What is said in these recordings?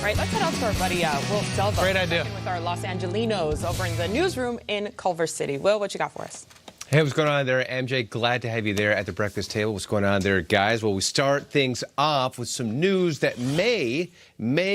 right, let's head out to our buddy Will Selva. Great idea. With our Los Angelinos over in the newsroom in Culver City. Will, what you got for us? Hey, what's going on there, MJ? Glad to have you there at the breakfast table. What's going on there, guys? Well, we start things off with some news that may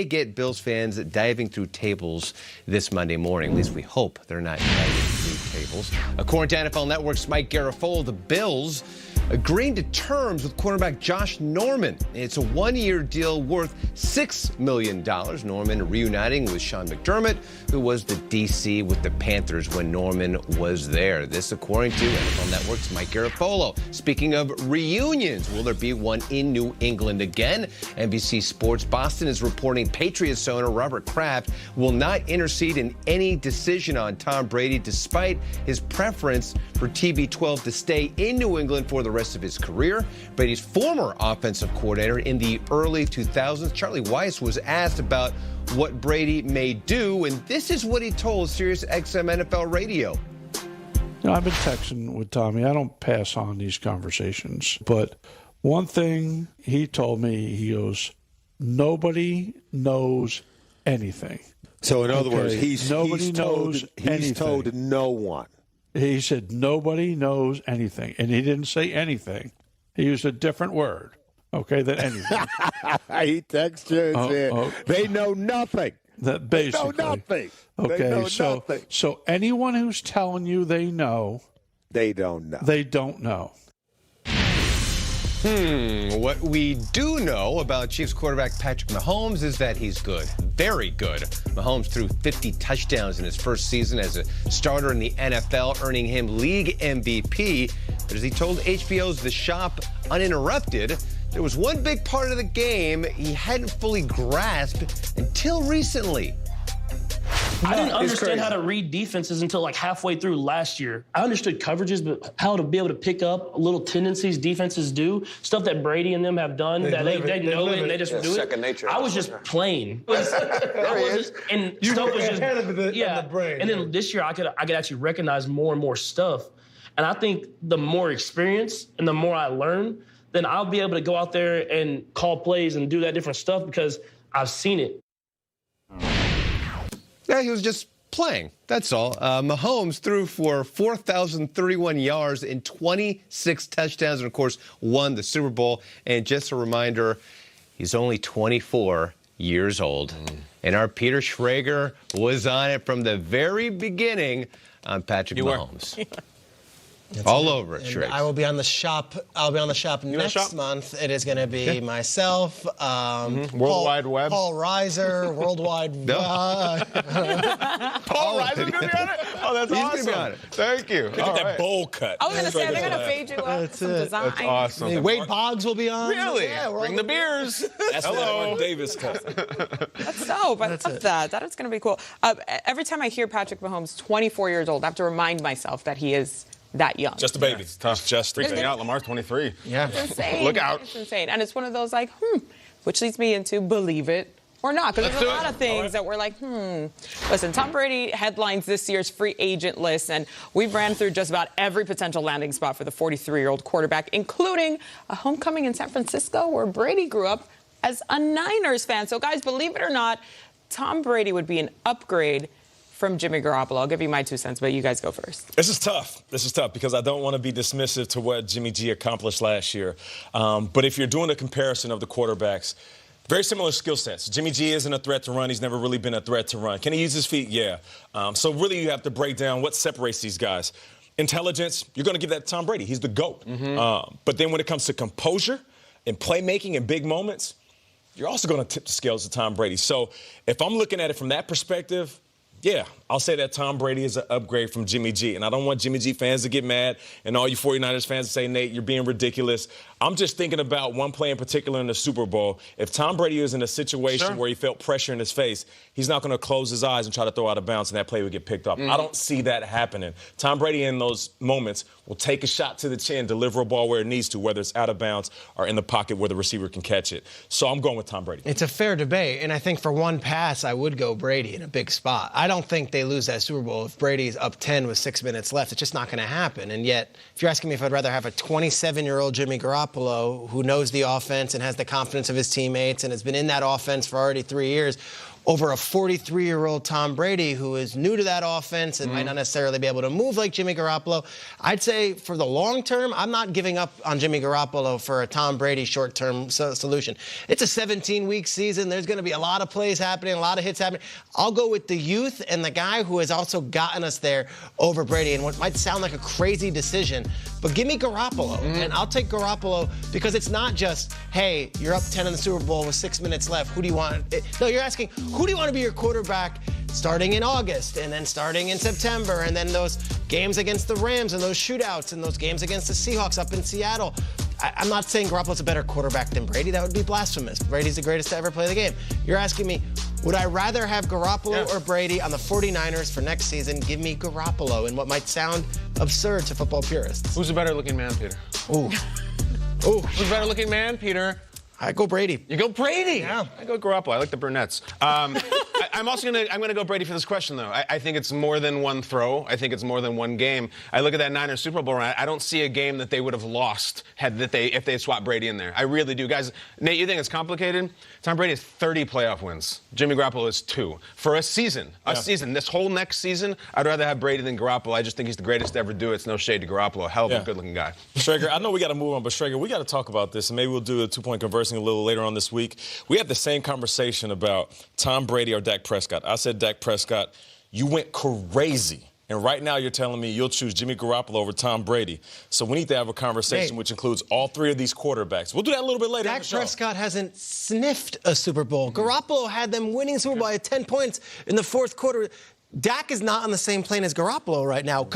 get Bills fans diving through tables this Monday morning. At least we hope they're not diving through tables. According to NFL Network's Mike Garoppolo, the Bills agreeing to terms with quarterback Josh Norman. It's a one-year deal worth $6 million. Norman reuniting with Sean McDermott, who was the DC with the Panthers when Norman was there. This according to NFL Network's Mike Garoppolo. Speaking of reunions, will there be one in New England again? NBC Sports Boston is reporting Patriots owner Robert Kraft will not intercede in any decision on Tom Brady, despite his preference for TB12 to stay in New England for the rest of his career. Brady's former offensive coordinator in the early 2000s, Charlie Weiss, was asked about what Brady may do, and this is what he told Sirius XM NFL Radio. I've been texting with Tommy. I don't pass on these conversations, but one thing he told me, he goes, nobody knows anything. So in other words, he's told no one. He said nobody knows anything, and he didn't say anything. He used a different word, than anything. He texted you and said, they know nothing. That basically. They know nothing. Okay, they know nothing. So anyone who's telling you they know. They don't know. They don't know. What we do know about Chiefs quarterback Patrick Mahomes is that he's good, very good. Mahomes threw 50 touchdowns in his first season as a starter in the NFL, earning him league MVP. But as he told HBO's The Shop Uninterrupted, there was one big part of the game he hadn't fully grasped until recently. I didn't understand how to read defenses until like halfway through last year. I understood coverages, but how to be able to pick up little tendencies defenses do, stuff that Brady and them have done that they know it and they just do it. Second nature. I was just playing. There he is. And You stuff were was just ahead of the brain. And then this year I could actually recognize more and more stuff. And I think the more experience and the more I learn, then I'll be able to go out there and call plays and do that different stuff because I've seen it. Yeah, he was just playing. That's all. Mahomes threw for 4,031 yards and 26 touchdowns and, of course, won the Super Bowl. And just a reminder, he's only 24 years old. And our Peter Schrager was on it from the very beginning on Patrick Mahomes. All over it, Schrager. I will be on the shop. I'll be on the shop next month. It is going to be myself, World Wide Web. Paul Reiser, Worldwide. Paul Reiser's going to be on it? Oh, that's awesome. He's going to be on it. Thank you. Look at that bowl cut. I was going to say, they're going to fade you up with some design. That's awesome. Wade Boggs will be on. Really? Yeah, Bring the beers. That's Hello. Davis cut. That's dope. I love that. That is going to be cool. Every time I hear Patrick Mahomes, 24 years old, I have to remind myself that he is that young. Just a baby. It's tough. Just freaking out. Lamar's 23. Yeah. It's insane. Look out. It's insane. And it's one of those like, which leads me into believe it or not. Because there's a lot of things that we're like, Listen, Tom Brady headlines this year's free agent list, and we ran through just about every potential landing spot for the 43-year-old quarterback, including a homecoming in San Francisco where Brady grew up as a Niners fan. So, guys, believe it or not, Tom Brady would be an upgrade from Jimmy Garoppolo. I'll give you my 2 cents, but you guys go first. This is tough. This is tough because I don't want to be dismissive to what Jimmy G accomplished last year. But if you're doing a comparison of the quarterbacks, very similar skill sets. Jimmy G isn't a threat to run. He's never really been a threat to run. Can he use his feet? Yeah. So really you have to break down what separates these guys. Intelligence, you're going to give that to Tom Brady. He's the GOAT. But then when it comes to composure and playmaking in big moments, you're also going to tip the scales to Tom Brady. So if I'm looking at it from that perspective, yeah, I'll say that Tom Brady is an upgrade from Jimmy G. And I don't want Jimmy G fans to get mad and all you 49ers fans to say, Nate, you're being ridiculous. I'm just thinking about one play in particular in the Super Bowl. If Tom Brady is in a situation where he felt pressure in his face, he's not going to close his eyes and try to throw out of bounds and that play would get picked up. I don't see that happening. Tom Brady in those moments will take a shot to the chin, deliver a ball where it needs to, whether it's out of bounds or in the pocket where the receiver can catch it. So I'm going with Tom Brady. It's a fair debate, and I think for one pass, I would go Brady in a big spot. I don't think they lose that Super Bowl if Brady's up 10 with 6 minutes left. It's just not going to happen. And yet, if you're asking me if I'd rather have a 27-year-old Jimmy Garoppolo who knows the offense and has the confidence of his teammates and has been in that offense for already 3 years, over a 43-year-old Tom Brady who is new to that offense and might not necessarily be able to move like Jimmy Garoppolo, I'd say for the long term, I'm not giving up on Jimmy Garoppolo for a Tom Brady short-term solution. It's a 17-week season. There's going to be a lot of plays happening, a lot of hits happening. I'll go with the youth and the guy who has also gotten us there over Brady in what might sound like a crazy decision, but give me Garoppolo, and I'll take Garoppolo because it's not just, hey, you're up 10 in the Super Bowl with 6 minutes left. Who do you want? No, you're asking, who do you want to be your quarterback starting in August and then starting in September and then those games against the Rams and those shootouts and those games against the Seahawks up in Seattle? I'm not saying Garoppolo's a better quarterback than Brady. That would be blasphemous. Brady's the greatest to ever play the game. You're asking me, would I rather have Garoppolo or Brady on the 49ers for next season? Give me Garoppolo in what might sound absurd to football purists. Who's a better looking man, Peter? Ooh. Who's a better looking man, Peter? I go Brady. You go Brady? Yeah. I go Garoppolo. I like the brunettes. I'm gonna go Brady for this question though. I think it's more than one throw. I think it's more than one game. I look at that Niners Super Bowl run. I don't see a game that they would have lost if they had swapped Brady in there. I really do, guys. Nate, you think it's complicated? Tom Brady has 30 playoff wins. Jimmy Garoppolo has 2 for a season. This whole next season, I'd rather have Brady than Garoppolo. I just think he's the greatest to ever do it. It's no shade to Garoppolo. Hell of a good-looking guy. Schrager, I know we got to move on, but Schrager, we got to talk about this, and maybe we'll do a two-point conversing a little later on this week. We had the same conversation about Tom Brady or Dak Prescott. I said Dak Prescott. You went crazy. And right now you're telling me you'll choose Jimmy Garoppolo over Tom Brady. So we need to have a conversation which includes all 3 of these quarterbacks. We'll do that a little bit later. Dak Prescott hasn't sniffed a Super Bowl. Garoppolo had them winning Super Bowl by 10 points in the fourth quarter. Dak is not on the same plane as Garoppolo right now.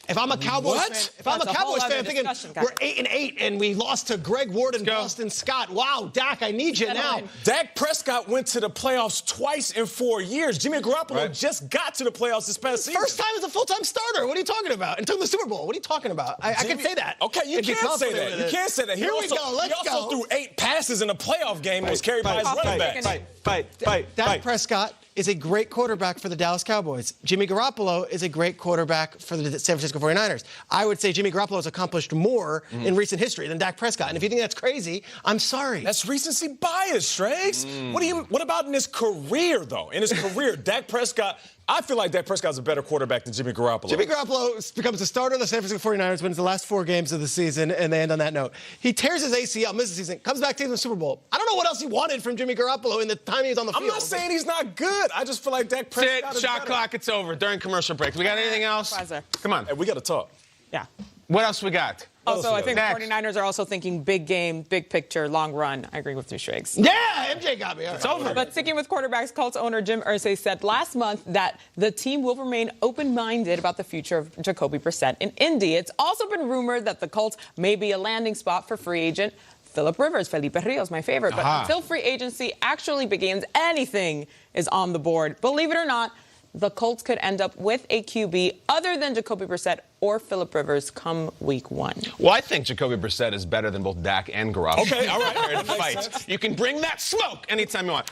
If I'm a Cowboys fan, I'm thinking we're 8-8 and we lost to Greg Ward and Boston Scott. Wow, Dak, I need you now. Dak Prescott went to the playoffs twice in 4 years. Jimmy Garoppolo just got to the playoffs this past season. First time as a full-time starter. What are you talking about? Until the Super Bowl. What are you talking about? I can say that. Okay, you can't say that. You can't say that. Here we go. Let's go. He also threw 8 passes in a playoff game and was carried by his running back. Dak Prescott is a great quarterback for the Dallas Cowboys. Jimmy Garoppolo is a great quarterback for the San Francisco 49ers. I would say Jimmy Garoppolo has accomplished more in recent history than Dak Prescott. And if you think that's crazy, I'm sorry. That's recency bias, Strays. What about in his career, though? In his career, Dak Prescott, I feel like Dak Prescott's a better quarterback than Jimmy Garoppolo. Jimmy Garoppolo becomes the starter of the San Francisco 49ers, wins the last 4 games of the season, and they end on that note. He tears his ACL, misses the season, comes back to the Super Bowl. I don't know what else he wanted from Jimmy Garoppolo in the time he was on the field. I'm not saying he's not good. I just feel like Dak Prescott is Shot better. clock, it's over. During commercial break. We got anything else? Come on. Hey, we got to talk. Yeah. What else we got? Also, I think the 49ers are also thinking big game, big picture, long run. I agree with you, Shiggs. Yeah, MJ got me. It's over. But sticking with quarterbacks, Colts owner Jim Irsay said last month that the team will remain open-minded about the future of Jacoby Brissett in Indy. It's also been rumored that the Colts may be a landing spot for free agent Philip Rivers. Felipe Rios, my favorite. But until free agency actually begins, anything is on the board. Believe it or not, the Colts could end up with a QB other than Jacoby Brissett or Philip Rivers come week 1. Well, I think Jacoby Brissett is better than both Dak and Garoppolo. Okay, all right. Fair to fight. You can bring that smoke anytime you want.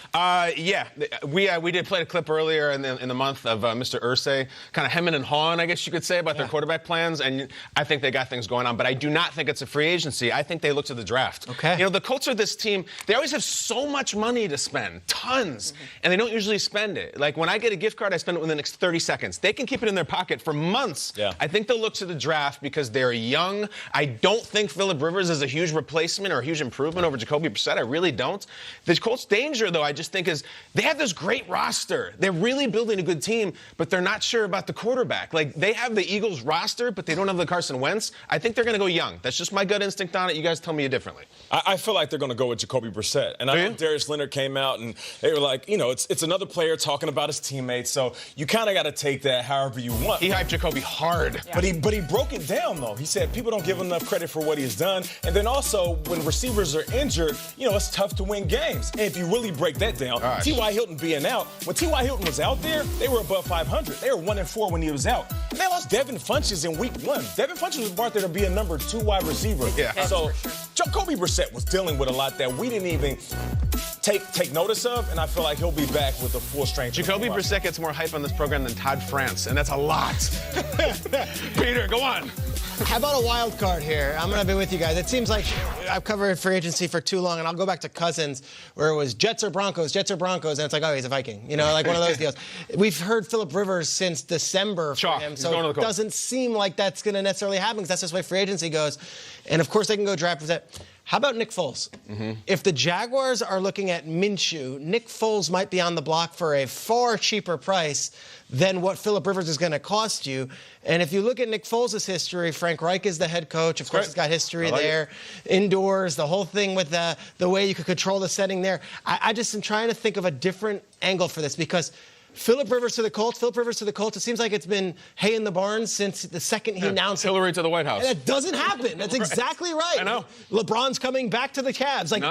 We did play a clip earlier in the month of Mr. Irsay, kind of hemming and hawing, I guess you could say, about their quarterback plans, and I think they got things going on. But I do not think it's a free agency. I think they look to the draft. Okay. You know, the Colts are this team. They always have so much money to spend, tons, and they don't usually spend it. Like when I get a gift card, I spend it within the next 30 seconds. They can keep it in their pocket for months. Yeah. I think they'll look to the draft because they're young. I don't think Philip Rivers is a huge replacement or a huge improvement over Jacoby Brissett. I really don't. The Colts' danger, though, I just think is they have this great roster. They're really building a good team, but they're not sure about the quarterback. Like, they have the Eagles roster, but they don't have the Carson Wentz. I think they're going to go young. That's just my gut instinct on it. You guys tell me differently. I feel like they're going to go with Jacoby Brissett. And I know Darius Leonard came out and they were like, you know, it's another player talking about his teammates. So you kind of got to take that however you want. He hyped Jacoby hard. Yeah. But he broke it down, though. He said people don't give him enough credit for what he has done. And then also, when receivers are injured, you know, it's tough to win games. And if you really break that down, T.Y. Hilton being out, when T.Y. Hilton was out there, they were above 500. They were 1-4 when he was out. And they lost Devin Funchess in week 1. Devin Funchess was brought there to be a number 2 wide receiver. Yeah. So Jacoby Brissett was dealing with a lot that we didn't even take notice of, and I feel like he'll be back with a full strength. Jacoby Brissett gets more hype on this program than Todd France, and that's a lot. Peter, go on. How about a wild card here? I'm going to be with you guys. It seems like I've covered free agency for too long, and I'll go back to Cousins, where it was Jets or Broncos, and it's like, oh, he's a Viking. You know, like one of those deals. We've heard Phillip Rivers since December for him, so it doesn't seem like that's going to necessarily happen because that's just the way free agency goes. And, of course, they can go draft that. How about Nick Foles? If the Jaguars are looking at Minshew, Nick Foles might be on the block for a far cheaper price than what Phillip Rivers is going to cost you. And if you look at Nick Foles' history, Frank Reich is the head coach. Of course, he's got history there. Indoors, the whole thing with the way you could control the setting there. I just am trying to think of a different angle for this because Phillip Rivers to the Colts, it seems like it's been hay in the barn since the second he announced Hillary to the White House. And that doesn't happen. That's exactly right. I know. LeBron's coming back to the Cavs. Like,